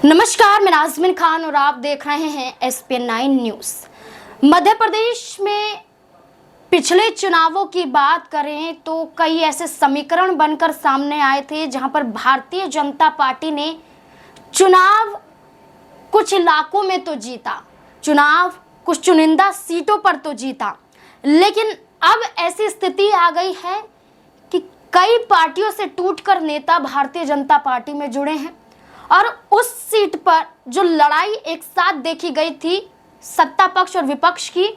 नमस्कार, मैं नाज़मीन खान और आप देख रहे हैं SPN9 न्यूज़। मध्य प्रदेश में पिछले चुनावों की बात करें तो कई ऐसे समीकरण बनकर सामने आए थे जहां पर भारतीय जनता पार्टी ने चुनाव कुछ इलाकों में तो जीता, चुनाव कुछ चुनिंदा सीटों पर तो जीता, लेकिन अब ऐसी स्थिति आ गई है कि कई पार्टियों से टूटकर नेता भारतीय जनता पार्टी में जुड़े हैं और उस सीट पर जो लड़ाई एक साथ देखी गई थी सत्ता पक्ष और विपक्ष की,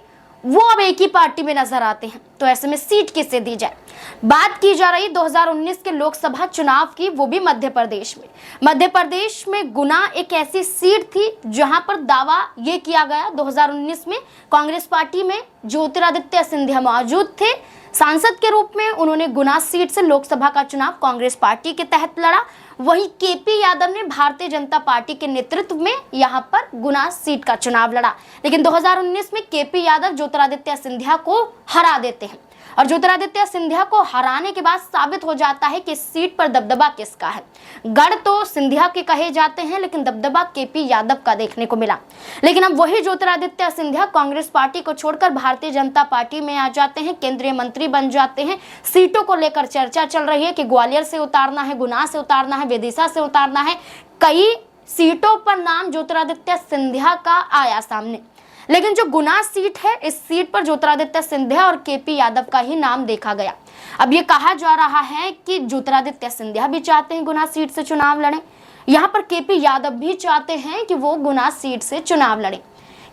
वो अब एक ही पार्टी में नजर आते हैं। तो ऐसे में सीट किसे दी जाए? बात की जा रही 2019 के लोकसभा चुनाव की, वो भी मध्य प्रदेश में। मध्य प्रदेश में गुना एक ऐसी सीट थी जहां पर दावा ये किया गया 2019 में कांग्रेस पार्टी में ज्योतिरादित्य सिंधिया मौजूद थे सांसद के रूप में। उन्होंने गुना सीट से लोकसभा का चुनाव कांग्रेस पार्टी के तहत लड़ा। वहीं केपी यादव ने भारतीय जनता पार्टी के नेतृत्व में यहां पर गुना सीट का चुनाव लड़ा, लेकिन 2019 में केपी यादव ज्योतिरादित्य सिंधिया को हरा देते हैं और ज्योतिरादित्य सिंधिया को हराने के बाद साबित हो जाता है कि इस सीट पर दबदबा किसका है। गढ़ तो सिंधिया के कहे जाते हैं, लेकिन दबदबा केपी यादव का देखने को मिला। लेकिन अब वही ज्योतिरादित्य सिंधिया कांग्रेस पार्टी को छोड़कर भारतीय जनता पार्टी में आ जाते हैं, केंद्रीय मंत्री बन जाते हैं। सीटों को लेकर चर्चा चल रही है कि ग्वालियर से उतारना है, गुना से उतारना है, विदिशा से उतारना है। कई सीटों पर नाम ज्योतिरादित्य सिंधिया का आया सामने, लेकिन जो गुना सीट है, इस सीट पर ज्योतिरादित्य सिंधिया और केपी यादव का ही नाम देखा गया। अब ये कहा जा रहा है कि ज्योतिरादित्य सिंधिया भी चाहते हैं गुना सीट से चुनाव लड़ें, यहाँ पर केपी यादव भी चाहते हैं कि वो गुना सीट से चुनाव लड़ें।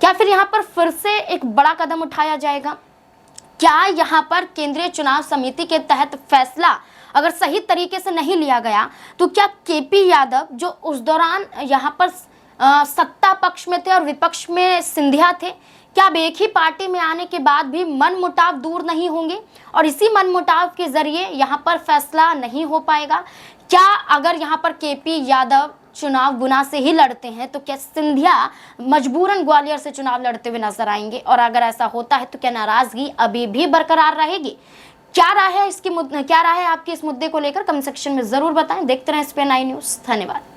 क्या फिर फिर से एक बड़ा कदम उठाया जाएगा? क्या यहाँ पर केंद्रीय चुनाव समिति के तहत फैसला अगर सही तरीके से नहीं लिया गया तो क्या केपी यादव, जो उस दौरान यहाँ पर सत्ता पक्ष में थे और विपक्ष में सिंधिया थे, क्या अब एक ही पार्टी में आने के बाद भी मनमुटाव दूर नहीं होंगे और इसी मनमुटाव के जरिए यहाँ पर फैसला नहीं हो पाएगा? क्या अगर यहाँ पर केपी यादव चुनाव गुना से ही लड़ते हैं तो क्या सिंधिया मजबूरन ग्वालियर से चुनाव लड़ते हुए नजर आएंगे? और अगर ऐसा होता है तो क्या नाराजगी अभी भी बरकरार रहेगी? क्या राय है आपकी इस मुद्दे को लेकर? कमेंट सेक्शन में जरूर बताएं। देखते रहें SPN9 न्यूज़। धन्यवाद।